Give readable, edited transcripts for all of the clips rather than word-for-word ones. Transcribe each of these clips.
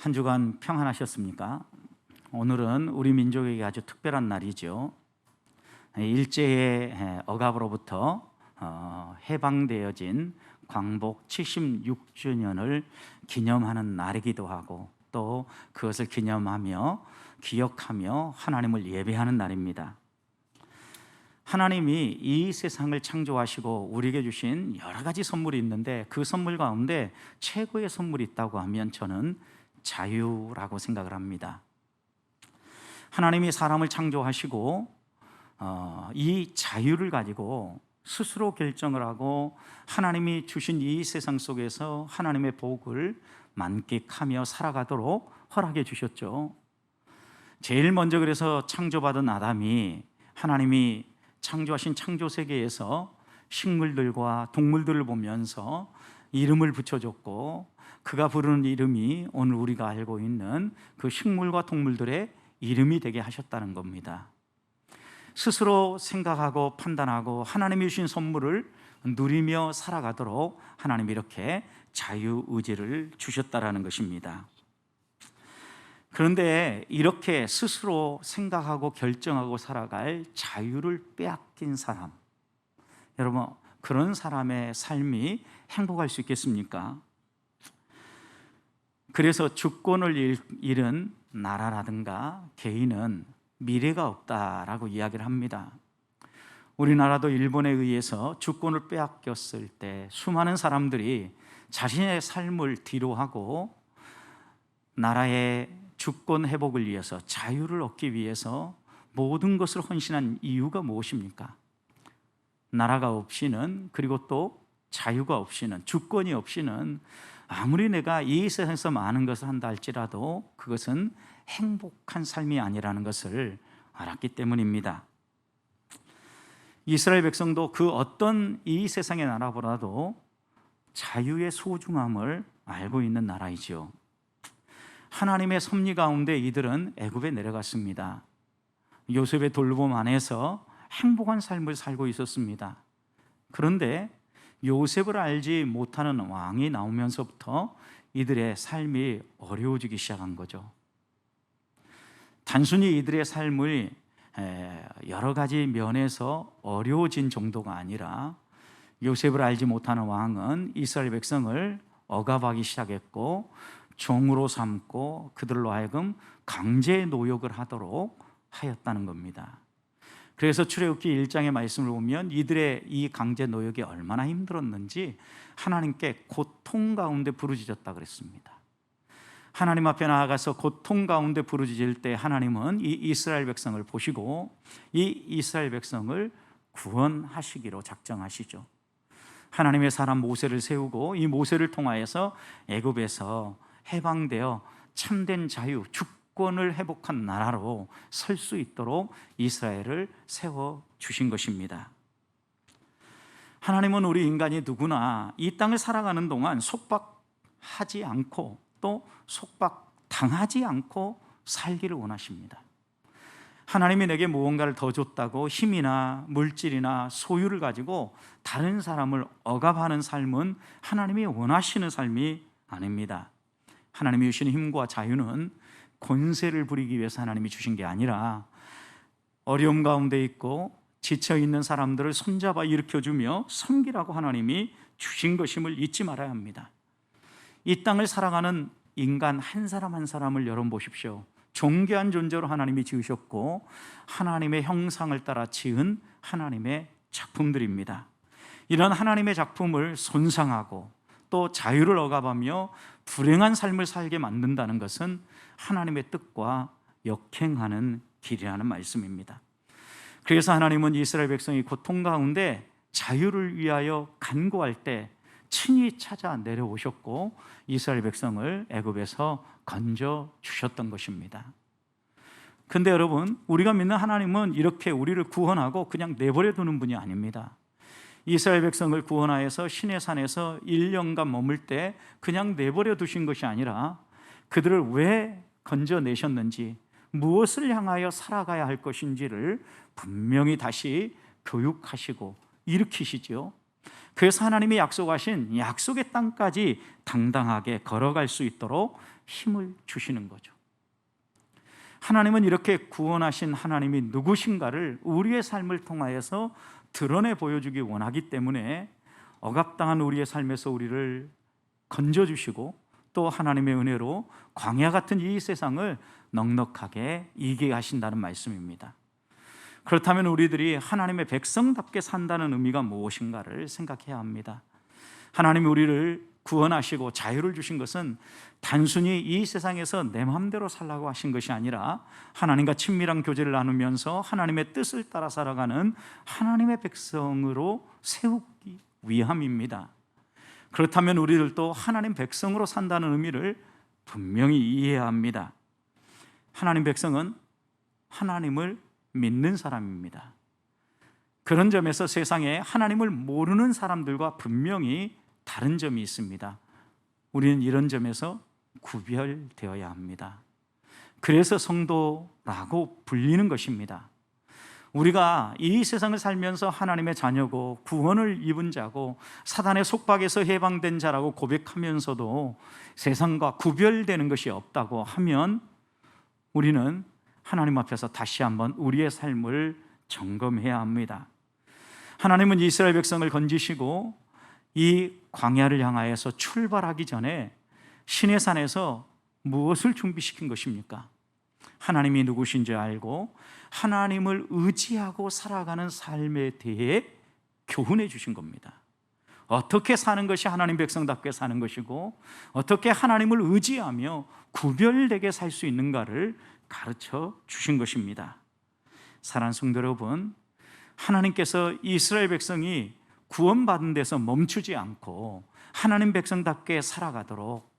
한 주간 평안하셨습니까? 오늘은 우리 민족에게 아주 특별한 날이죠. 일제의 억압으로부터 해방되어진 광복 76주년을 기념하는 날이기도 하고, 또 그것을 기념하며 기억하며 하나님을 예배하는 날입니다. 하나님이 이 세상을 창조하시고 우리에게 주신 여러 가지 선물이 있는데, 그 선물 가운데 최고의 선물이 있다고 하면 저는 자유라고 생각을 합니다. 하나님이 사람을 창조하시고 이 자유를 가지고 스스로 결정을 하고 하나님이 주신 이 세상 속에서 하나님의 복을 만끽하며 살아가도록 허락해 주셨죠. 제일 먼저 그래서 창조받은 아담이 하나님이 창조하신 창조 세계에서 식물들과 동물들을 보면서 이름을 붙여줬고, 그가 부르는 이름이 오늘 우리가 알고 있는 그 식물과 동물들의 이름이 되게 하셨다는 겁니다. 스스로 생각하고 판단하고 하나님이 주신 선물을 누리며 살아가도록 하나님이 이렇게 자유의지를 주셨다라는 것입니다. 그런데 이렇게 스스로 생각하고 결정하고 살아갈 자유를 빼앗긴 사람, 여러분, 그런 사람의 삶이 행복할 수 있겠습니까? 그래서 주권을 잃은 나라라든가 개인은 미래가 없다라고 이야기를 합니다. 우리나라도 일본에 의해서 주권을 빼앗겼을 때 수많은 사람들이 자신의 삶을 뒤로하고 나라의 주권 회복을 위해서, 자유를 얻기 위해서 모든 것을 헌신한 이유가 무엇입니까? 나라가 없이는, 그리고 또 자유가 없이는, 주권이 없이는 아무리 내가 이 세상에서 많은 것을 한다 할지라도 그것은 행복한 삶이 아니라는 것을 알았기 때문입니다. 이스라엘 백성도 그 어떤 이 세상의 나라보다도 자유의 소중함을 알고 있는 나라이지요. 하나님의 섭리 가운데 이들은 애굽에 내려갔습니다. 요셉의 돌봄 안에서 행복한 삶을 살고 있었습니다. 그런데 요셉을 알지 못하는 왕이 나오면서부터 이들의 삶이 어려워지기 시작한 거죠. 단순히 이들의 삶을 여러 가지 면에서 어려워진 정도가 아니라, 요셉을 알지 못하는 왕은 이스라엘 백성을 억압하기 시작했고 종으로 삼고 그들로 하여금 강제 노역을 하도록 하였다는 겁니다. 그래서 출애굽기 1장의 말씀을 보면 이들의 이 강제 노역이 얼마나 힘들었는지 하나님께 고통 가운데 부르짖었다 그랬습니다. 하나님 앞에 나아가서 고통 가운데 부르짖을 때 하나님은 이 이스라엘 백성을 보시고 이 이스라엘 백성을 구원하시기로 작정하시죠. 하나님의 사람 모세를 세우고 이 모세를 통하여서 애굽에서 해방되어 참된 자유, 주권을 회복한 나라로 설 수 있도록 이스라엘을 세워주신 것입니다. 하나님은 우리 인간이 누구나 이 땅을 살아가는 동안 속박하지 않고 또 속박당하지 않고 살기를 원하십니다. 하나님이 내게 무언가를 더 줬다고 힘이나 물질이나 소유를 가지고 다른 사람을 억압하는 삶은 하나님이 원하시는 삶이 아닙니다. 하나님이 주시는 힘과 자유는 권세를 부리기 위해서 하나님이 주신 게 아니라 어려움 가운데 있고 지쳐있는 사람들을 손잡아 일으켜주며 섬기라고 하나님이 주신 것임을 잊지 말아야 합니다. 이 땅을 살아가는 인간 한 사람 한 사람을 여러분 보십시오. 존귀한 존재로 하나님이 지으셨고 하나님의 형상을 따라 지은 하나님의 작품들입니다. 이런 하나님의 작품을 손상하고 또 자유를 억압하며 불행한 삶을 살게 만든다는 것은 하나님의 뜻과 역행하는 길이라는 말씀입니다. 그래서 하나님은 이스라엘 백성이 고통 가운데 자유를 위하여 간구할 때 친히 찾아 내려오셨고 이스라엘 백성을 애굽에서 건져 주셨던 것입니다. 근데 여러분, 우리가 믿는 하나님은 이렇게 우리를 구원하고 그냥 내버려 두는 분이 아닙니다. 이스라엘 백성을 구원하여서 시내산에서 1년간 머물 때 그냥 내버려 두신 것이 아니라 그들을 왜 건져내셨는지, 무엇을 향하여 살아가야 할 것인지를 분명히 다시 교육하시고 일으키시죠. 그래서 하나님이 약속하신 약속의 땅까지 당당하게 걸어갈 수 있도록 힘을 주시는 거죠. 하나님은 이렇게 구원하신 하나님이 누구신가를 우리의 삶을 통하여서 드러내 보여주기 원하기 때문에 억압당한 우리의 삶에서 우리를 건져주시고 또 하나님의 은혜로 광야 같은 이 세상을 넉넉하게 이기게 하신다는 말씀입니다. 그렇다면 우리들이 하나님의 백성답게 산다는 의미가 무엇인가를 생각해야 합니다. 하나님이 우리를 구원하시고 자유를 주신 것은 단순히 이 세상에서 내 마음대로 살라고 하신 것이 아니라 하나님과 친밀한 교제를 나누면서 하나님의 뜻을 따라 살아가는 하나님의 백성으로 세우기 위함입니다. 그렇다면 우리들도 하나님 백성으로 산다는 의미를 분명히 이해해야 합니다. 하나님 백성은 하나님을 믿는 사람입니다. 그런 점에서 세상에 하나님을 모르는 사람들과 분명히 다른 점이 있습니다. 우리는 이런 점에서 구별되어야 합니다. 그래서 성도라고 불리는 것입니다. 우리가 이 세상을 살면서 하나님의 자녀고 구원을 입은 자고 사단의 속박에서 해방된 자라고 고백하면서도 세상과 구별되는 것이 없다고 하면 우리는 하나님 앞에서 다시 한번 우리의 삶을 점검해야 합니다. 하나님은 이스라엘 백성을 건지시고 이 광야를 향하여서 출발하기 전에 시내산에서 무엇을 준비시킨 것입니까? 하나님이 누구신지 알고 하나님을 의지하고 살아가는 삶에 대해 교훈해 주신 겁니다. 어떻게 사는 것이 하나님 백성답게 사는 것이고 어떻게 하나님을 의지하며 구별되게 살 수 있는가를 가르쳐 주신 것입니다. 사랑하는 성도 여러분, 하나님께서 이스라엘 백성이 구원받은 데서 멈추지 않고 하나님 백성답게 살아가도록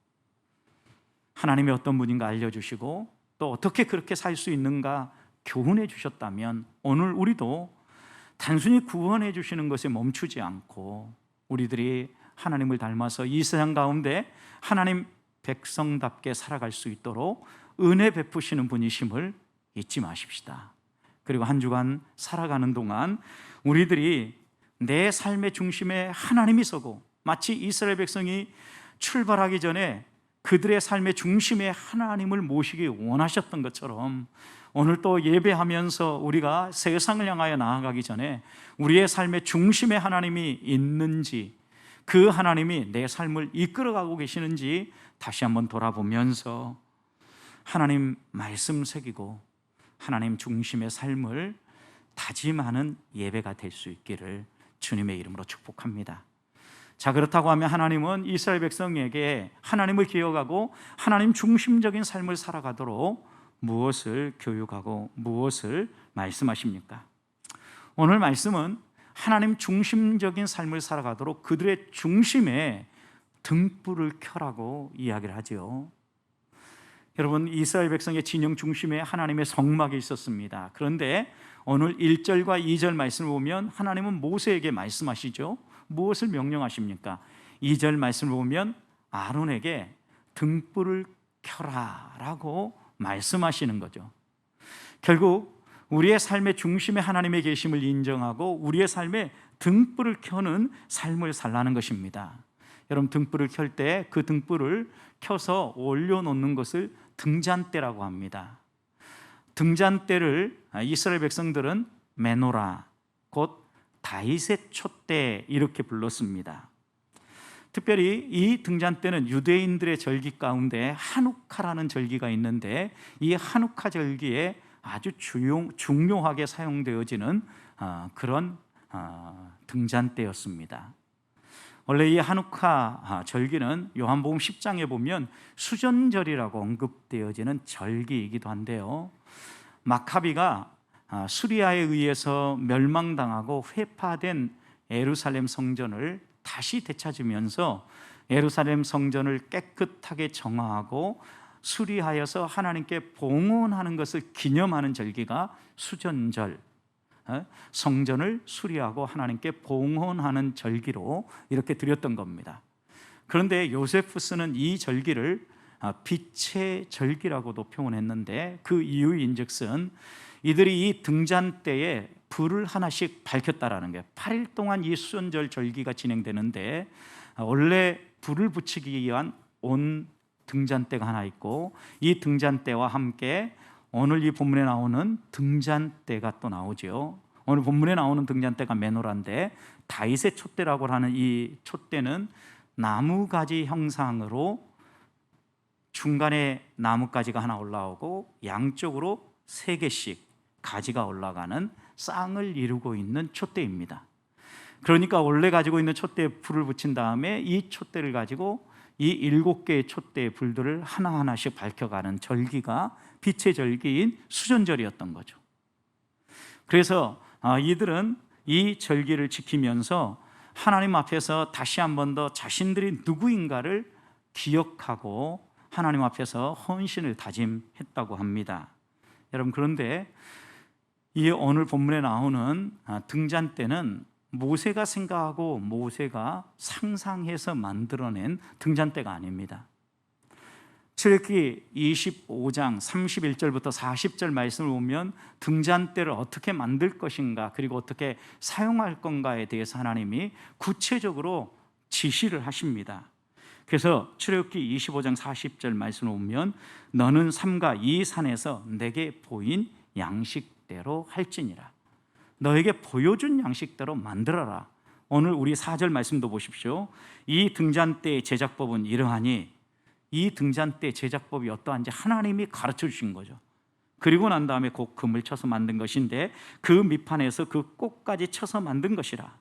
하나님이 어떤 분인가 알려주시고 또 어떻게 그렇게 살 수 있는가 교훈해 주셨다면 오늘 우리도 단순히 구원해 주시는 것에 멈추지 않고 우리들이 하나님을 닮아서 이 세상 가운데 하나님 백성답게 살아갈 수 있도록 은혜 베푸시는 분이심을 잊지 마십시다. 그리고 한 주간 살아가는 동안 우리들이 내 삶의 중심에 하나님이 서고 마치 이스라엘 백성이 출발하기 전에 그들의 삶의 중심에 하나님을 모시기 원하셨던 것처럼 오늘 또 예배하면서 우리가 세상을 향하여 나아가기 전에 우리의 삶의 중심에 하나님이 있는지 그 하나님이 내 삶을 이끌어가고 계시는지 다시 한번 돌아보면서 하나님 말씀 새기고 하나님 중심의 삶을 다짐하는 예배가 될 수 있기를 주님의 이름으로 축복합니다. 자, 그렇다고 하면 하나님은 이스라엘 백성에게 하나님을 기억하고 하나님 중심적인 삶을 살아가도록 무엇을 교육하고 무엇을 말씀하십니까? 오늘 말씀은 하나님 중심적인 삶을 살아가도록 그들의 중심에 등불을 켜라고 이야기를 하죠. 여러분, 이스라엘 백성의 진영 중심에 하나님의 성막이 있었습니다. 그런데 오늘 1절과 2절 말씀을 보면 하나님은 모세에게 말씀하시죠. 무엇을 명령하십니까? 2절 말씀을 보면 아론에게 등불을 켜라 라고 말씀하시는 거죠. 결국 우리의 삶의 중심에 하나님의 계심을 인정하고 우리의 삶에 등불을 켜는 삶을 살라는 것입니다. 여러분, 등불을 켤 때 그 등불을 켜서 올려놓는 것을 등잔대라고 합니다. 등잔대를 이스라엘 백성들은 메노라, 곧 다윗의 촛대 이렇게 불렀습니다. 특별히 이 등잔대는 유대인들의 절기 가운데 하누카라는 절기가 있는데 이 하누카 절기에 아주 중요하게 사용되어지는 그런 등잔대였습니다. 원래 이 하누카 절기는 요한복음 10장에 보면 수전절이라고 언급되어지는 절기이기도 한데요, 마카비가 수리아에 의해서 멸망당하고 회파된 예루살렘 성전을 다시 되찾으면서 예루살렘 성전을 깨끗하게 정화하고 수리하여서 하나님께 봉헌하는 것을 기념하는 절기가 수전절, 성전을 수리하고 하나님께 봉헌하는 절기로 이렇게 드렸던 겁니다. 그런데 요세푸스는 이 절기를 빛의 절기라고도 표현했는데 그 이유인즉슨 이들이 이 등잔대에 불을 하나씩 밝혔다라는 거예요. 8일 동안 이 수전절 절기가 진행되는데 원래 불을 붙이기 위한 온 등잔대가 하나 있고, 이 등잔대와 함께 오늘 이 본문에 나오는 등잔대가 또 나오죠. 오늘 본문에 나오는 등잔대가 메노라인데, 다윗의 촛대라고 하는 이 촛대는 나무가지 형상으로 중간에 나뭇가지가 하나 올라오고 양쪽으로 3개씩 가지가 올라가는 쌍을 이루고 있는 촛대입니다. 그러니까 원래 가지고 있는 촛대에 불을 붙인 다음에 이 촛대를 가지고 이 7개의 촛대의 불들을 하나하나씩 밝혀가는 절기가 빛의 절기인 수전절이었던 거죠. 그래서 이들은 이 절기를 지키면서 하나님 앞에서 다시 한 번 더 자신들이 누구인가를 기억하고 하나님 앞에서 헌신을 다짐했다고 합니다. 여러분, 그런데 이 오늘 본문에 나오는 등잔대는 모세가 생각하고 모세가 상상해서 만들어낸 등잔대가 아닙니다. 출애굽기 25장 31절부터 40절 말씀을 보면 등잔대를 어떻게 만들 것인가, 그리고 어떻게 사용할 건가에 대해서 하나님이 구체적으로 지시를 하십니다. 그래서 출애굽기 25장 40절 말씀을 보면 너는 삼가 이 산에서 내게 보인 양식대로 할지니라. 너에게 보여준 양식대로 만들어라. 오늘 우리 4절 말씀도 보십시오. 이 등잔대의 제작법은 이러하니, 이 등잔대 제작법이 어떠한지 하나님이 가르쳐 주신 거죠. 그리고 난 다음에 곧 금을 쳐서 만든 것인데 그 밑판에서 그 꽃까지 쳐서 만든 것이라.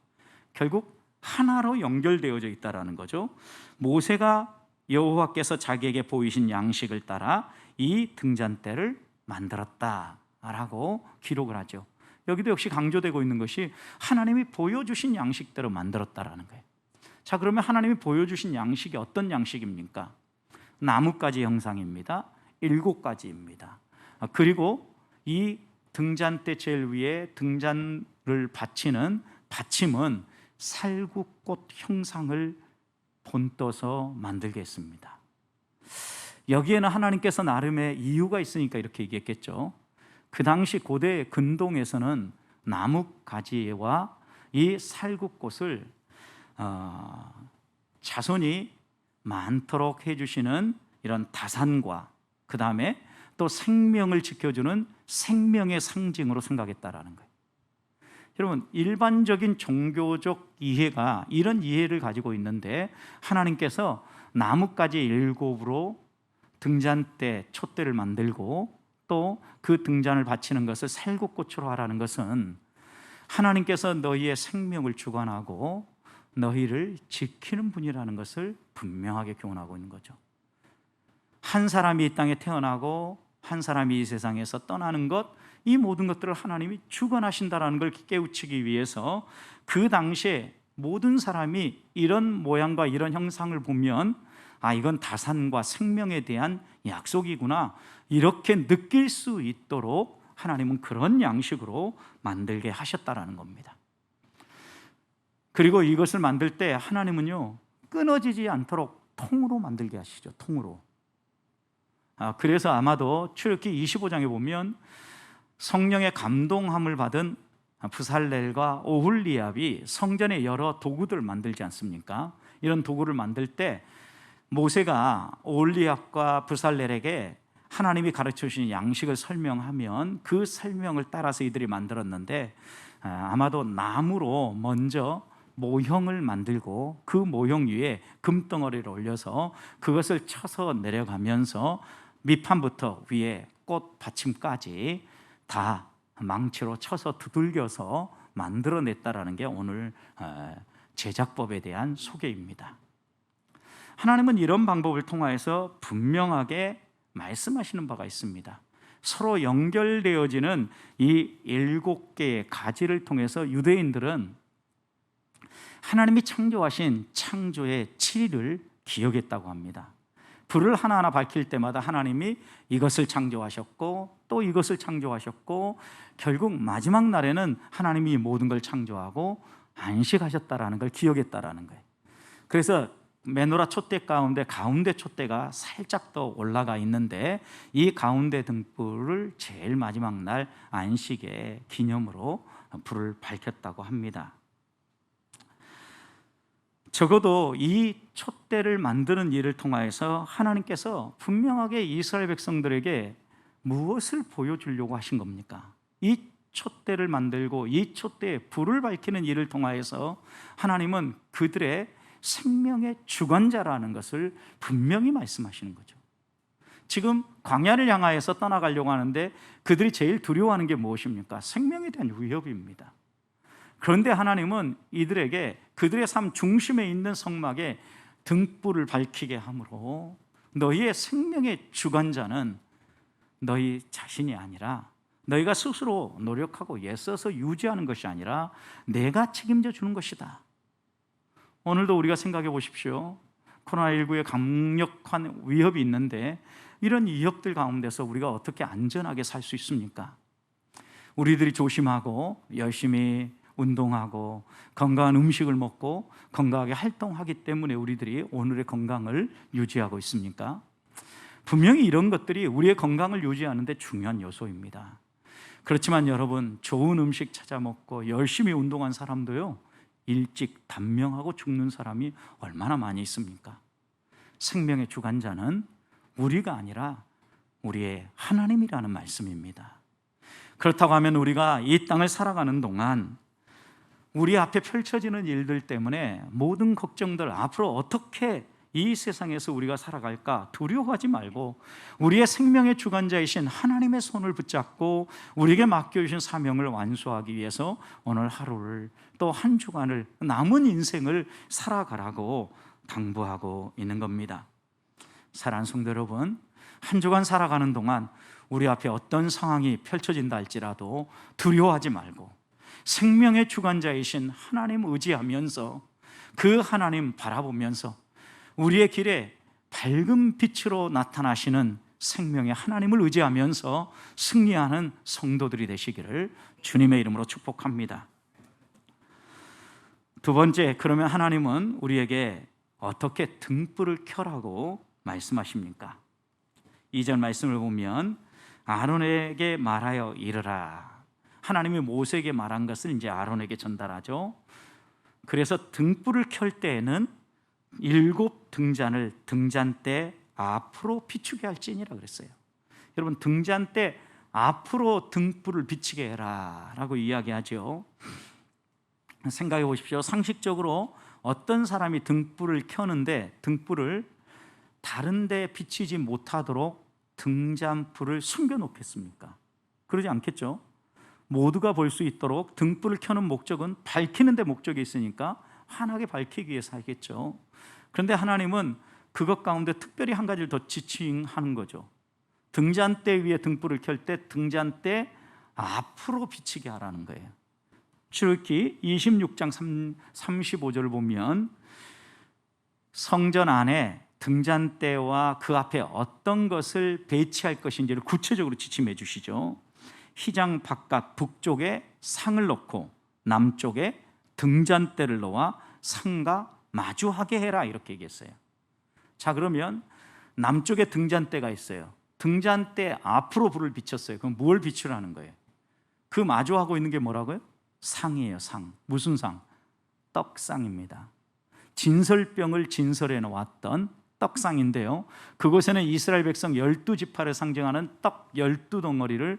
결국 하나로 연결되어져 있다라는 거죠. 모세가 여호와께서 자기에게 보이신 양식을 따라 이 등잔대를 만들었다라고 기록을 하죠. 여기도 역시 강조되고 있는 것이 하나님이 보여주신 양식대로 만들었다라는 거예요. 자, 그러면 하나님이 보여주신 양식이 어떤 양식입니까? 나뭇가지 형상입니다. 7가지입니다. 그리고 이 등잔대 제일 위에 등잔을 받치는 받침은 살구꽃 형상을 본떠서 만들게 했습니다. 여기에는 하나님께서 나름의 이유가 있으니까 이렇게 얘기했겠죠. 그 당시 고대 근동에서는 나뭇가지와 이 살구꽃을 자손이 많도록 해주시는 이런 다산과 그 다음에 또 생명을 지켜주는 생명의 상징으로 생각했다라는 거예요. 여러분, 일반적인 종교적 이해가 이런 이해를 가지고 있는데 하나님께서 나뭇가지 7으로 등잔대 촛대를 만들고 또 그 등잔을 바치는 것을 살구꽃으로 하라는 것은 하나님께서 너희의 생명을 주관하고 너희를 지키는 분이라는 것을 분명하게 교훈하고 있는 거죠. 한 사람이 이 땅에 태어나고 한 사람이 이 세상에서 떠나는 것, 이 모든 것들을 하나님이 주관하신다라는 걸 깨우치기 위해서 그 당시에 모든 사람이 이런 모양과 이런 형상을 보면 이건 다산과 생명에 대한 약속이구나, 이렇게 느낄 수 있도록 하나님은 그런 양식으로 만들게 하셨다라는 겁니다. 그리고 이것을 만들 때 하나님은요, 끊어지지 않도록 통으로 만들게 하시죠. 통으로. 그래서 아마도 출애굽기 25장에 보면 성령의 감동함을 받은 브살렐과 오홀리압이 성전에 여러 도구들을 만들지 않습니까? 이런 도구를 만들 때 모세가 오홀리압과 브살렐에게 하나님이 가르쳐 주신 양식을 설명하면 그 설명을 따라서 이들이 만들었는데 아마도 나무로 먼저 모형을 만들고 그 모형 위에 금덩어리를 올려서 그것을 쳐서 내려가면서 밑판부터 위에 꽃 받침까지 다 망치로 쳐서 두들겨서 만들어냈다라는 게 오늘 제작법에 대한 소개입니다. 하나님은 이런 방법을 통하여서 분명하게 말씀하시는 바가 있습니다. 서로 연결되어지는 이 7개의 가지를 통해서 유대인들은 하나님이 창조하신 창조의 7일을 기억했다고 합니다. 불을 하나하나 밝힐 때마다 하나님이 이것을 창조하셨고 또 이것을 창조하셨고 결국 마지막 날에는 하나님이 모든 걸 창조하고 안식하셨다라는 걸 기억했다라는 거예요. 그래서 메노라 촛대 가운데 촛대가 살짝 더 올라가 있는데, 이 가운데 등불을 제일 마지막 날 안식의 기념으로 불을 밝혔다고 합니다. 적어도 이 촛대를 만드는 일을 통하여서 하나님께서 분명하게 이스라엘 백성들에게 무엇을 보여주려고 하신 겁니까? 이 촛대를 만들고 이 촛대에 불을 밝히는 일을 통하여서 하나님은 그들의 생명의 주관자라는 것을 분명히 말씀하시는 거죠. 지금 광야를 향하여서 떠나가려고 하는데 그들이 제일 두려워하는 게 무엇입니까? 생명에 대한 위협입니다. 그런데 하나님은 이들에게 그들의 삶 중심에 있는 성막에 등불을 밝히게 함으로 너희의 생명의 주관자는 너희 자신이 아니라, 너희가 스스로 노력하고 애써서 유지하는 것이 아니라 내가 책임져 주는 것이다. 오늘도 우리가 생각해 보십시오. 코로나19의 강력한 위협이 있는데 이런 위협들 가운데서 우리가 어떻게 안전하게 살 수 있습니까? 우리들이 조심하고 열심히 운동하고 건강한 음식을 먹고 건강하게 활동하기 때문에 우리들이 오늘의 건강을 유지하고 있습니까? 분명히 이런 것들이 우리의 건강을 유지하는 데 중요한 요소입니다. 그렇지만 여러분, 좋은 음식 찾아 먹고 열심히 운동한 사람도요, 일찍 단명하고 죽는 사람이 얼마나 많이 있습니까? 생명의 주관자는 우리가 아니라 우리의 하나님이라는 말씀입니다. 그렇다고 하면 우리가 이 땅을 살아가는 동안 우리 앞에 펼쳐지는 일들 때문에 모든 걱정들, 앞으로 어떻게 이 세상에서 우리가 살아갈까 두려워하지 말고 우리의 생명의 주관자이신 하나님의 손을 붙잡고 우리에게 맡겨주신 사명을 완수하기 위해서 오늘 하루를, 또 한 주간을, 남은 인생을 살아가라고 당부하고 있는 겁니다. 사랑하는 성도 여러분, 한 주간 살아가는 동안 우리 앞에 어떤 상황이 펼쳐진다 할지라도 두려워하지 말고 생명의 주관자이신 하나님 의지하면서 그 하나님 바라보면서 우리의 길에 밝은 빛으로 나타나시는 생명의 하나님을 의지하면서 승리하는 성도들이 되시기를 주님의 이름으로 축복합니다. 두 번째, 그러면 하나님은 우리에게 어떻게 등불을 켜라고 말씀하십니까? 2절 말씀을 보면 아론에게 말하여 이르라. 하나님이 모세에게 말한 것을 이제 아론에게 전달하죠. 그래서 등불을 켤 때에는 7 등잔을 등잔대 앞으로 비추게 할지니라 그랬어요. 여러분, 등잔대 앞으로 등불을 비치게 해라 라고 이야기하죠. 생각해 보십시오. 상식적으로 어떤 사람이 등불을 켜는데 등불을 다른 데 비치지 못하도록 등잔불을 숨겨 놓겠습니까? 그러지 않겠죠. 모두가 볼 수 있도록 등불을 켜는 목적은 밝히는 데 목적이 있으니까 환하게 밝히기 위해서 하겠죠. 그런데 하나님은 그것 가운데 특별히 한 가지를 더 지칭하는 거죠. 등잔대 위에 등불을 켤 때 등잔대 앞으로 비치게 하라는 거예요. 출애굽기 26장 35절을 보면 성전 안에 등잔대와 그 앞에 어떤 것을 배치할 것인지를 구체적으로 지침해 주시죠. 휘장 바깥 북쪽에 상을 놓고 남쪽에 등잔대를 놓아 상과 마주하게 해라 이렇게 얘기했어요. 자, 그러면 남쪽에 등잔대가 있어요. 등잔대 앞으로 불을 비췄어요. 그럼 뭘 비추라는 거예요? 그 마주하고 있는 게 뭐라고요? 상이에요. 상. 무슨 상? 떡상입니다. 진설병을 진설해 놓았던 떡상인데요, 그곳에는 이스라엘 백성 12지파를 상징하는 떡 12덩어리를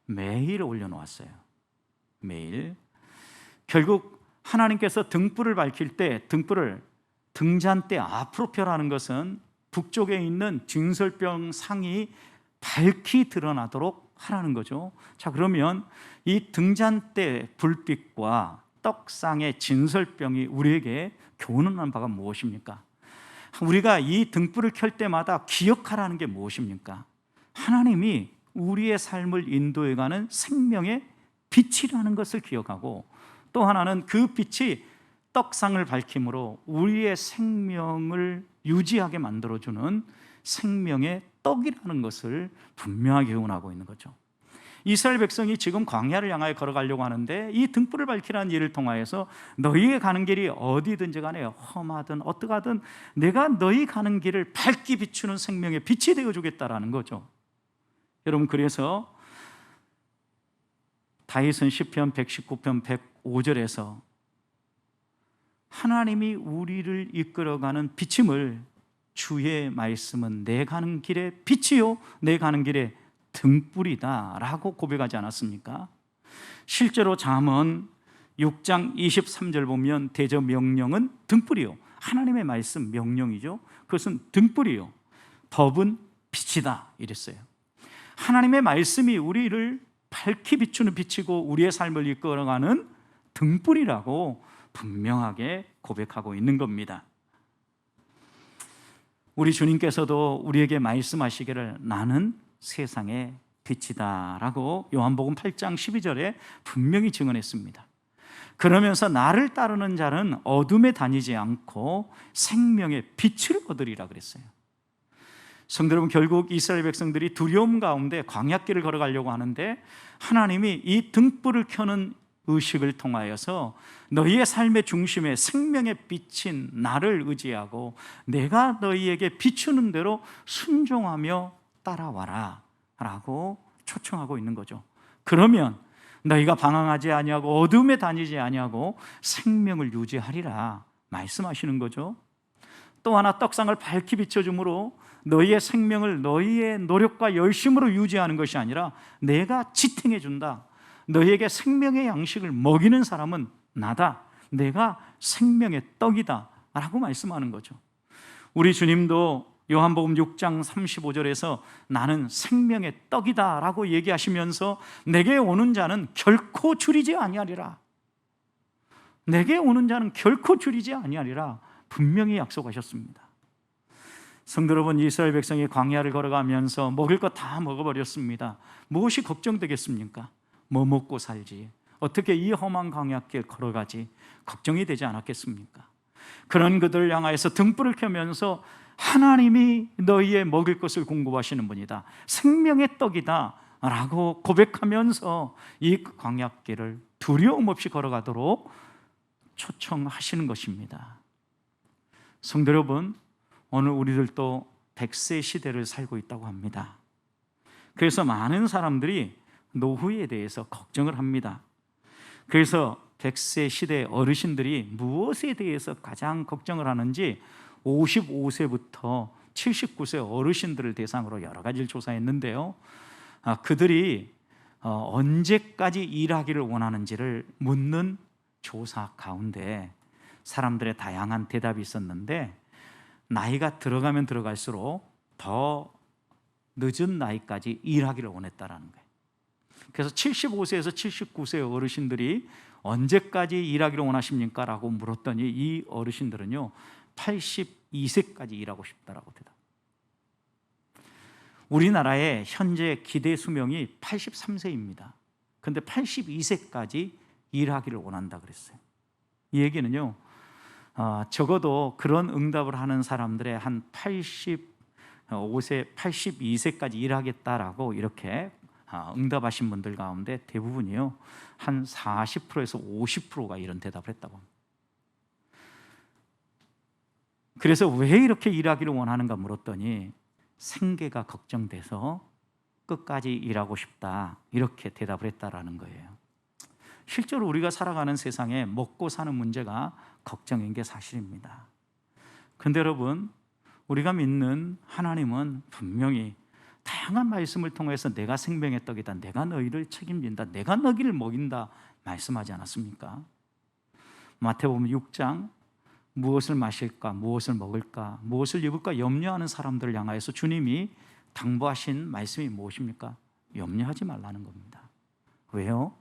매일 올려놓았어요. 매일. 결국 하나님께서 등불을 밝힐 때 등불을 등잔대 앞으로 펴라는 것은 북쪽에 있는 진설병 상이 밝히 드러나도록 하라는 거죠. 자, 그러면 이 등잔대 불빛과 떡상의 진설병이 우리에게 교훈하는 바가 무엇입니까? 우리가 이 등불을 켤 때마다 기억하라는 게 무엇입니까? 하나님이 우리의 삶을 인도해가는 생명의 빛이라는 것을 기억하고, 또 하나는 그 빛이 떡상을 밝힘으로 우리의 생명을 유지하게 만들어주는 생명의 떡이라는 것을 분명하게 교훈하고 있는 거죠. 이스라엘 백성이 지금 광야를 향하여 걸어가려고 하는데 이 등불을 밝히라는 일을 통하여서 너희의 가는 길이 어디든지 간에 험하든 어떠하든 내가 너희 가는 길을 밝게 비추는 생명의 빛이 되어주겠다라는 거죠. 여러분, 그래서 다윗은 시편 119편 105절에서 하나님이 우리를 이끌어가는 비침을 주의 말씀은 내 가는 길의 빛이요 내 가는 길의 등불이다 라고 고백하지 않았습니까? 실제로 잠언 6장 23절 보면 대저 명령은 등불이요, 하나님의 말씀 명령이죠. 그것은 등불이요 법은 빛이다 이랬어요. 하나님의 말씀이 우리를 밝히 비추는 빛이고 우리의 삶을 이끌어가는 등불이라고 분명하게 고백하고 있는 겁니다. 우리 주님께서도 우리에게 말씀하시기를 나는 세상의 빛이다 라고 요한복음 8장 12절에 분명히 증언했습니다. 그러면서 나를 따르는 자는 어둠에 다니지 않고 생명의 빛을 얻으리라 그랬어요. 성도 여러분, 결국 이스라엘 백성들이 두려움 가운데 광야길을 걸어가려고 하는데 하나님이 이 등불을 켜는 의식을 통하여서 너희의 삶의 중심에 생명의 빛인 나를 의지하고 내가 너희에게 비추는 대로 순종하며 따라와라 라고 초청하고 있는 거죠. 그러면 너희가 방황하지 아니하고 어둠에 다니지 아니하고 생명을 유지하리라 말씀하시는 거죠. 또 하나, 떡상을 밝히 비춰줌으로 너희의 생명을 너희의 노력과 열심으로 유지하는 것이 아니라 내가 지탱해 준다. 너희에게 생명의 양식을 먹이는 사람은 나다. 내가 생명의 떡이다 라고 말씀하는 거죠. 우리 주님도 요한복음 6장 35절에서 나는 생명의 떡이다 라고 얘기하시면서 내게 오는 자는 결코 줄이지 아니하리라, 내게 오는 자는 결코 줄이지 아니하리라 분명히 약속하셨습니다. 성도 여러분, 이스라엘 백성이 광야를 걸어가면서 먹을 것 다 먹어버렸습니다. 무엇이 걱정되겠습니까? 뭐 먹고 살지, 어떻게 이 험한 광야길 걸어가지 걱정이 되지 않았겠습니까? 그런 그들을 향하여서 등불을 켜면서 하나님이 너희의 먹을 것을 공급하시는 분이다, 생명의 떡이다 라고 고백하면서 이 광야길을 두려움 없이 걸어가도록 초청하시는 것입니다. 성도 여러분, 오늘 우리들도 100세 시대를 살고 있다고 합니다. 그래서 많은 사람들이 노후에 대해서 걱정을 합니다. 그래서 100세 시대 어르신들이 무엇에 대해서 가장 걱정을 하는지 55세부터 79세 어르신들을 대상으로 여러 가지를 조사했는데요, 그들이 언제까지 일하기를 원하는지를 묻는 조사 가운데 사람들의 다양한 대답이 있었는데 나이가 들어가면 들어갈수록 더 늦은 나이까지 일하기를 원했다라는 거예요. 그래서 75세에서 79세 어르신들이 언제까지 일하기를 원하십니까? 라고 물었더니 이 어르신들은요 82세까지 일하고 싶다라고 대답. 우리나라의 현재 기대 수명이 83세입니다. 그런데 82세까지 일하기를 원한다 그랬어요. 이 얘기는요, 적어도 그런 응답을 하는 사람들의 한 85세, 82세까지 일하겠다라고 이렇게 응답하신 분들 가운데 대부분이요 한 40%에서 50%가 이런 대답을 했다고 합니다. 그래서 왜 이렇게 일하기를 원하는가 물었더니 생계가 걱정돼서 끝까지 일하고 싶다 이렇게 대답을 했다라는 거예요. 실제로 우리가 살아가는 세상에 먹고 사는 문제가 걱정인 게 사실입니다. 그런데 여러분, 우리가 믿는 하나님은 분명히 다양한 말씀을 통해서 내가 생명의 떡이다, 내가 너희를 책임진다, 내가 너희를 먹인다 말씀하지 않았습니까? 마태복음 6장 무엇을 마실까, 무엇을 먹을까, 무엇을 입을까 염려하는 사람들을 향하여서 주님이 당부하신 말씀이 무엇입니까? 염려하지 말라는 겁니다. 왜요?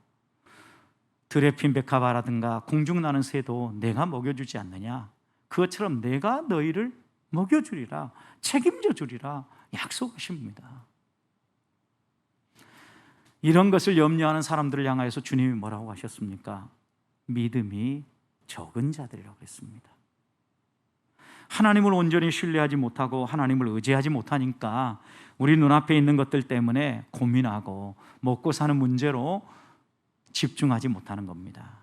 들에 핀 백합화라든가 공중 나는 새도 내가 먹여주지 않느냐? 그것처럼 내가 너희를 먹여주리라, 책임져 주리라 약속하십니다. 이런 것을 염려하는 사람들을 향하여서 주님이 뭐라고 하셨습니까? 믿음이 적은 자들이라고 했습니다. 하나님을 온전히 신뢰하지 못하고 하나님을 의지하지 못하니까 우리 눈앞에 있는 것들 때문에 고민하고 먹고 사는 문제로 집중하지 못하는 겁니다.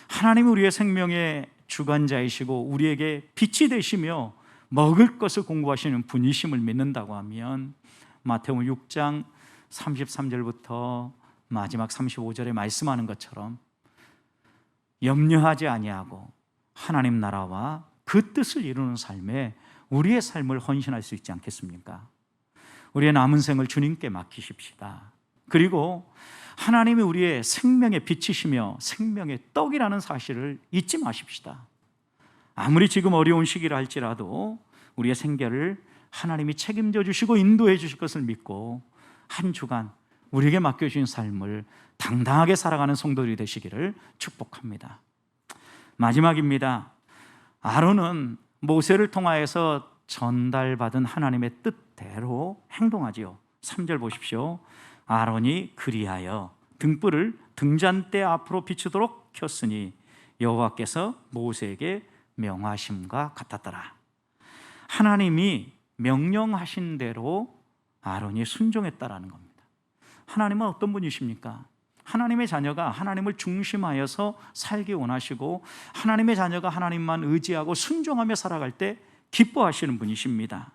하나님은 우리의 생명의 주관자이시고 우리에게 빛이 되시며 먹을 것을 공부하시는 분이심을 믿는다고 하면 마태복음 6장 33절부터 마지막 35절에 말씀하는 것처럼 염려하지 아니하고 하나님 나라와 그 뜻을 이루는 삶에 우리의 삶을 헌신할 수 있지 않겠습니까? 우리의 남은 생을 주님께 맡기십시다. 그리고 하나님이 우리의 생명의 빛이시며 생명의 떡이라는 사실을 잊지 마십시다. 아무리 지금 어려운 시기라 할지라도 우리의 생계를 하나님이 책임져 주시고 인도해 주실 것을 믿고 한 주간 우리에게 맡겨주신 삶을 당당하게 살아가는 성도들이 되시기를 축복합니다. 마지막입니다. 아론은 모세를 통하여서 전달받은 하나님의 뜻대로 행동하지요. 3절 보십시오. 아론이 그리하여 등불을 등잔대 앞으로 비추도록 켰으니 여호와께서 모세에게 명하심과 같았더라. 하나님이 명령하신 대로 아론이 순종했다라는 겁니다. 하나님은 어떤 분이십니까? 하나님의 자녀가 하나님을 중심하여서 살기 원하시고 하나님의 자녀가 하나님만 의지하고 순종하며 살아갈 때 기뻐하시는 분이십니다.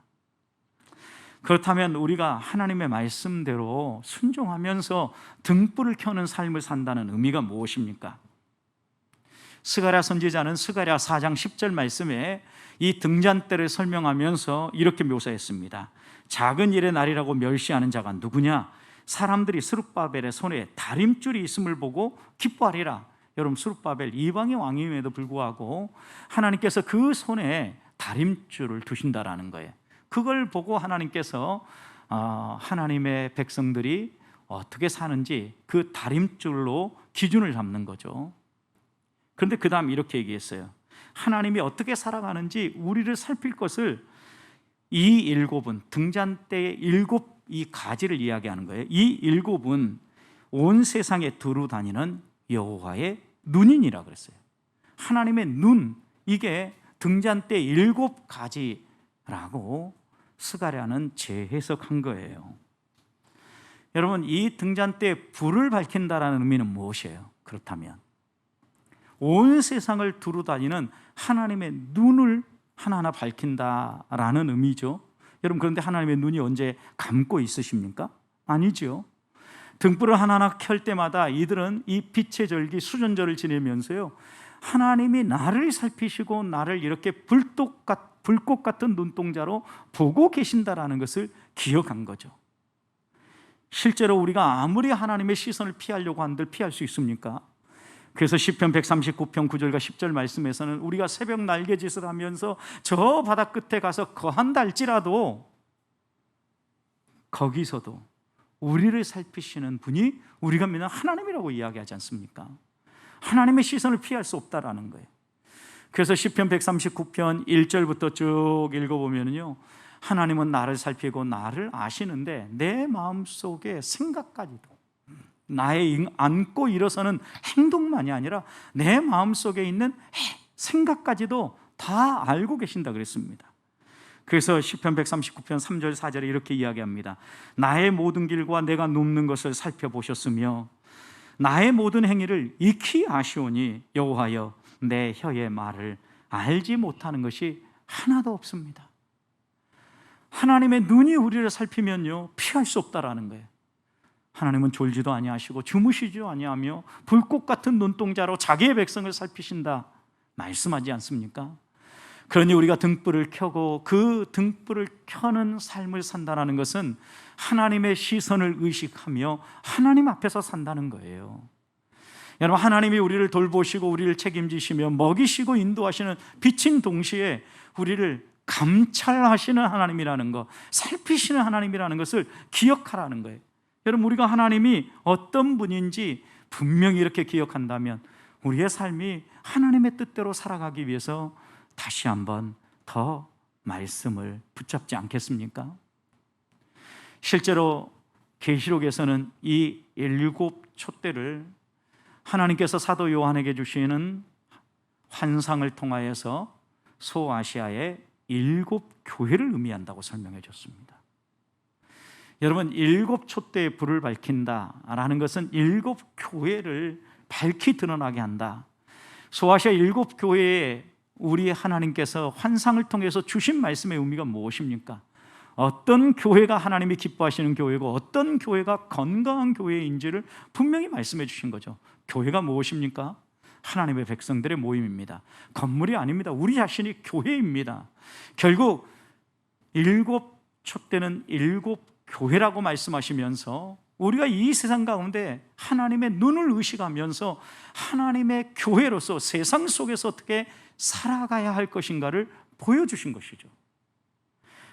그렇다면 우리가 하나님의 말씀대로 순종하면서 등불을 켜는 삶을 산다는 의미가 무엇입니까? 스가랴 선지자는 스가랴 4장 10절 말씀에 이 등잔대를 설명하면서 이렇게 묘사했습니다. 작은 일의 날이라고 멸시하는 자가 누구냐? 사람들이 스룹바벨의 손에 다림줄이 있음을 보고 기뻐하리라. 여러분, 스룹바벨 이방의 왕임에도 불구하고 하나님께서 그 손에 다림줄을 두신다라는 거예요. 그걸 보고 하나님께서 하나님의 백성들이 어떻게 사는지 그 다림줄로 기준을 잡는 거죠. 그런데 그 다음 이렇게 얘기했어요. 하나님이 어떻게 살아가는지 우리를 살필 것을 이 일곱은 등잔대의 일곱 이 가지를 이야기하는 거예요. 이 일곱은 온 세상에 두루 다니는 여호와의 눈이니라 그랬어요. 하나님의 눈, 이게 등잔대 일곱 가지라고 스가랴는 재해석한 거예요. 여러분, 이 등잔대에 불을 밝힌다라는 의미는 무엇이에요? 그렇다면 온 세상을 두루 다니는 하나님의 눈을 하나하나 밝힌다라는 의미죠. 여러분, 그런데 하나님의 눈이 언제 감고 있으십니까? 아니죠. 등불을 하나하나 켤 때마다 이들은 이 빛의 절기 수전절을 지내면서요, 하나님이 나를 살피시고 나를 이렇게 불꽃 같은 눈동자로 보고 계신다라는 것을 기억한 거죠. 실제로 우리가 아무리 하나님의 시선을 피하려고 한들 피할 수 있습니까? 그래서 시편 139편 9절과 10절 말씀에서는 우리가 새벽 날개짓을 하면서 저 바다 끝에 가서 거한다 할지라도 거기서도 우리를 살피시는 분이 우리가 믿는 하나님이라고 이야기하지 않습니까? 하나님의 시선을 피할 수 없다라는 거예요. 그래서 시편 139편 1절부터 쭉 읽어보면요, 하나님은 나를 살피고 나를 아시는데 내 마음속의 생각까지도, 나의 안고 일어서는 행동만이 아니라 내 마음속에 있는 생각까지도 다 알고 계신다 그랬습니다. 그래서 시편 139편 3절 4절에 이렇게 이야기합니다. 나의 모든 길과 내가 눕는 것을 살펴보셨으며 나의 모든 행위를 익히 아시오니 여호와여 내 혀의 말을 알지 못하는 것이 하나도 없습니다. 하나님의 눈이 우리를 살피면요, 피할 수 없다라는 거예요. 하나님은 졸지도 아니하시고 주무시지도 아니하며 불꽃 같은 눈동자로 자기의 백성을 살피신다 말씀하지 않습니까? 그러니 우리가 등불을 켜고 그 등불을 켜는 삶을 산다는 것은 하나님의 시선을 의식하며 하나님 앞에서 산다는 거예요. 여러분, 하나님이 우리를 돌보시고 우리를 책임지시며 먹이시고 인도하시는 빛인 동시에 우리를 감찰하시는 하나님이라는 것, 살피시는 하나님이라는 것을 기억하라는 거예요. 여러분, 우리가 하나님이 어떤 분인지 분명히 이렇게 기억한다면 우리의 삶이 하나님의 뜻대로 살아가기 위해서 다시 한번 더 말씀을 붙잡지 않겠습니까? 실제로 계시록에서는 이 일곱 촛대를 하나님께서 사도 요한에게 주시는 환상을 통하여서 소아시아의 7교회를 의미한다고 설명해 줬습니다. 여러분, 7촛대의 불을 밝힌다라는 것은 7교회를 밝히 드러나게 한다. 소아시아 7교회에 우리 하나님께서 환상을 통해서 주신 말씀의 의미가 무엇입니까? 어떤 교회가 하나님이 기뻐하시는 교회고 어떤 교회가 건강한 교회인지를 분명히 말씀해 주신 거죠. 교회가 무엇입니까? 하나님의 백성들의 모임입니다. 건물이 아닙니다. 우리 자신이 교회입니다. 결국 7촛대는 7교회라고 말씀하시면서 우리가 이 세상 가운데 하나님의 눈을 의식하면서 하나님의 교회로서 세상 속에서 어떻게 살아가야 할 것인가를 보여주신 것이죠.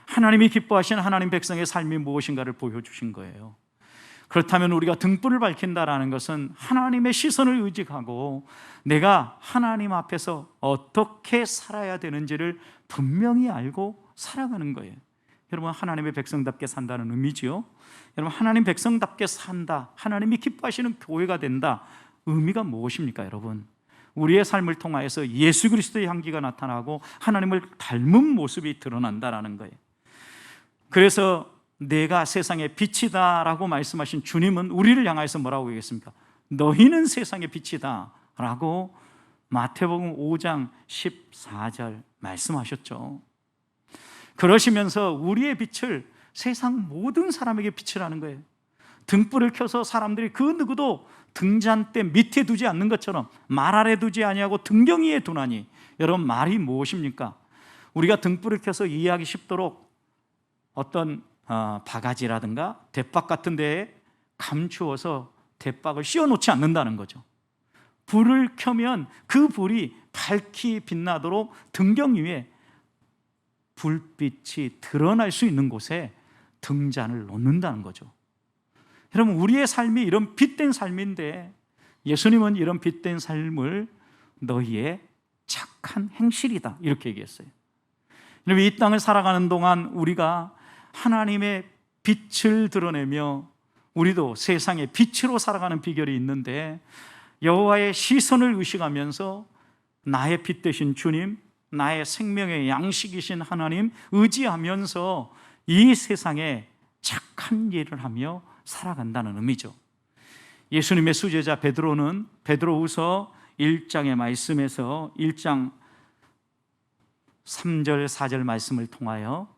하나님이 기뻐하시는 하나님 백성의 삶이 무엇인가를 보여주신 거예요. 그렇다면 우리가 등불을 밝힌다라는 것은 하나님의 시선을 의식하고 내가 하나님 앞에서 어떻게 살아야 되는지를 분명히 알고 살아가는 거예요. 여러분, 하나님의 백성답게 산다는 의미지요. 여러분, 하나님 백성답게 산다, 하나님이 기뻐하시는 교회가 된다, 의미가 무엇입니까? 여러분, 우리의 삶을 통하여서 예수 그리스도의 향기가 나타나고 하나님을 닮은 모습이 드러난다라는 거예요. 그래서 내가 세상의 빛이다 라고 말씀하신 주님은 우리를 향해서 뭐라고 얘기했습니까? 너희는 세상의 빛이다 라고 마태복음 5장 14절 말씀하셨죠. 그러시면서 우리의 빛을 세상 모든 사람에게 비추라는 거예요. 등불을 켜서 사람들이 그 누구도 등잔대 밑에 두지 않는 것처럼 말 아래 두지 아니하고 등경 위에 두나니. 여러분, 말이 무엇입니까? 우리가 등불을 켜서 이해하기 쉽도록 어떤 바가지라든가 대박 같은 데에 감추어서 대박을 씌워놓지 않는다는 거죠. 불을 켜면 그 불이 밝히 빛나도록 등경 위에 불빛이 드러날 수 있는 곳에 등잔을 놓는다는 거죠. 여러분, 우리의 삶이 이런 빛된 삶인데 예수님은 이런 빛된 삶을 너희의 착한 행실이다 이렇게 얘기했어요. 여러분, 이 땅을 살아가는 동안 우리가 하나님의 빛을 드러내며 우리도 세상의 빛으로 살아가는 비결이 있는데, 여호와의 시선을 의식하면서 나의 빛 되신 주님, 나의 생명의 양식이신 하나님 의지하면서 이 세상에 착한 일을 하며 살아간다는 의미죠. 예수님의 수제자 베드로는 베드로후서 1장의 말씀에서 1장 3절 4절 말씀을 통하여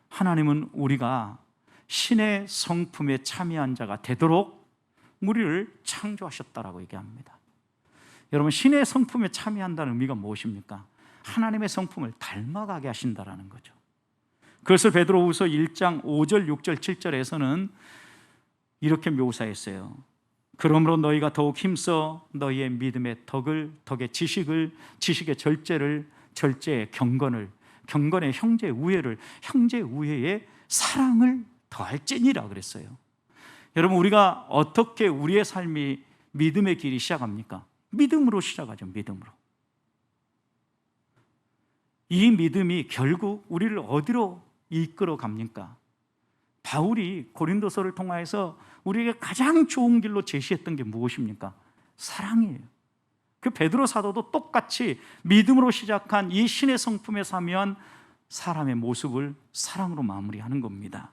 하나님은 우리가 신의 성품에 참여한 자가 되도록 우리를 창조하셨다라고 얘기합니다. 여러분, 신의 성품에 참여한다는 의미가 무엇입니까? 하나님의 성품을 닮아가게 하신다라는 거죠. 그것을 베드로후서 1장 5절, 6절, 7절에서는 이렇게 묘사했어요. 그러므로 너희가 더욱 힘써 너희의 믿음의 덕을, 덕의 지식을, 지식의 절제를, 절제의 경건을, 경건의 형제 우애를, 형제 우애의 사랑을 더할지니라 그랬어요. 여러분, 우리가 어떻게 우리의 삶이 믿음의 길이 시작합니까? 믿음으로 시작하죠. 믿음으로. 이 믿음이 결국 우리를 어디로 이끌어 갑니까? 바울이 고린도서를 통하여서 우리에게 가장 좋은 길로 제시했던 게 무엇입니까? 사랑이에요. 그 베드로 사도도 똑같이 믿음으로 시작한 이 신의 성품에 사면 사람의 모습을 사랑으로 마무리하는 겁니다.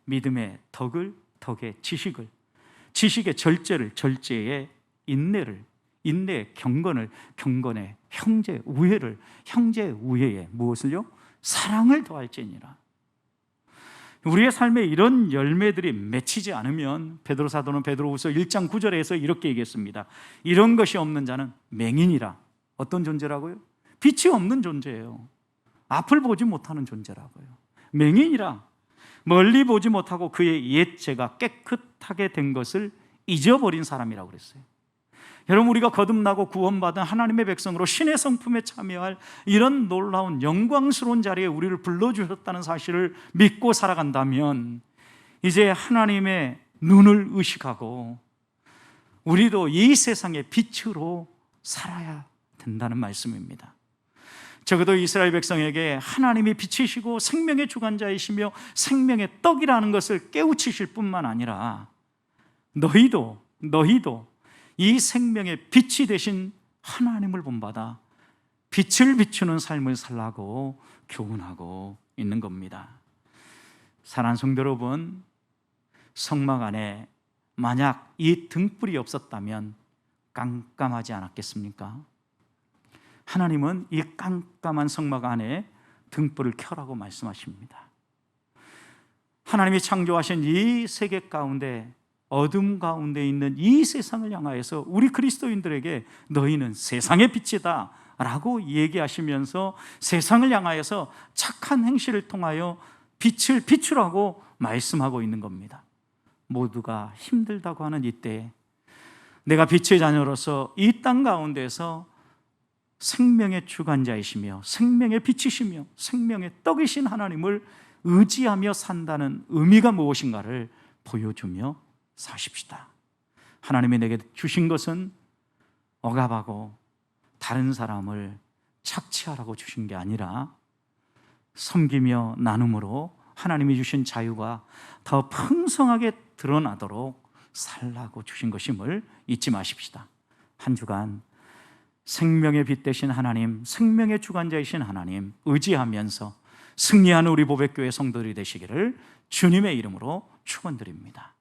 믿음의 덕을, 덕의 지식을, 지식의 절제를, 절제의 인내를, 인내의 경건을, 경건의 형제 우애를, 형제 우애의 무엇을요? 사랑을 더할지니라. 우리의 삶에 이런 열매들이 맺히지 않으면 베드로 사도는 베드로후서 1장 9절에서 이렇게 얘기했습니다. 이런 것이 없는 자는 맹인이라. 어떤 존재라고요? 빛이 없는 존재예요. 앞을 보지 못하는 존재라고요. 맹인이라. 멀리 보지 못하고 그의 옛 죄가 깨끗하게 된 것을 잊어버린 사람이라고 그랬어요. 여러분, 우리가 거듭나고 구원받은 하나님의 백성으로 신의 성품에 참여할 이런 놀라운 영광스러운 자리에 우리를 불러주셨다는 사실을 믿고 살아간다면 이제 하나님의 눈을 의식하고 우리도 이 세상의 빛으로 살아야 된다는 말씀입니다. 적어도 이스라엘 백성에게 하나님이 빛이시고 생명의 주관자이시며 생명의 떡이라는 것을 깨우치실 뿐만 아니라 너희도 이 생명의 빛이 되신 하나님을 본받아 빛을 비추는 삶을 살라고 교훈하고 있는 겁니다. 사랑하는 성도 여러분, 성막 안에 만약 이 등불이 없었다면 깜깜하지 않았겠습니까? 하나님은 이 깜깜한 성막 안에 등불을 켜라고 말씀하십니다. 하나님이 창조하신 이 세계 가운데, 어둠 가운데 있는 이 세상을 향하여서 우리 그리스도인들에게 너희는 세상의 빛이다 라고 얘기하시면서 세상을 향하여서 착한 행실을 통하여 빛을 비추라고 말씀하고 있는 겁니다. 모두가 힘들다고 하는 이때에 내가 빛의 자녀로서 이 땅 가운데서 생명의 주관자이시며 생명의 빛이시며 생명의 떡이신 하나님을 의지하며 산다는 의미가 무엇인가를 보여주며 사십시다. 하나님이 내게 주신 것은 억압하고 다른 사람을 착취하라고 주신 게 아니라 섬기며 나눔으로 하나님이 주신 자유가 더 풍성하게 드러나도록 살라고 주신 것임을 잊지 마십시다. 한 주간 생명의 빛 되신 하나님, 생명의 주관자이신 하나님 의지하면서 승리하는 우리 보배교회 성도들이 되시기를 주님의 이름으로 축원드립니다.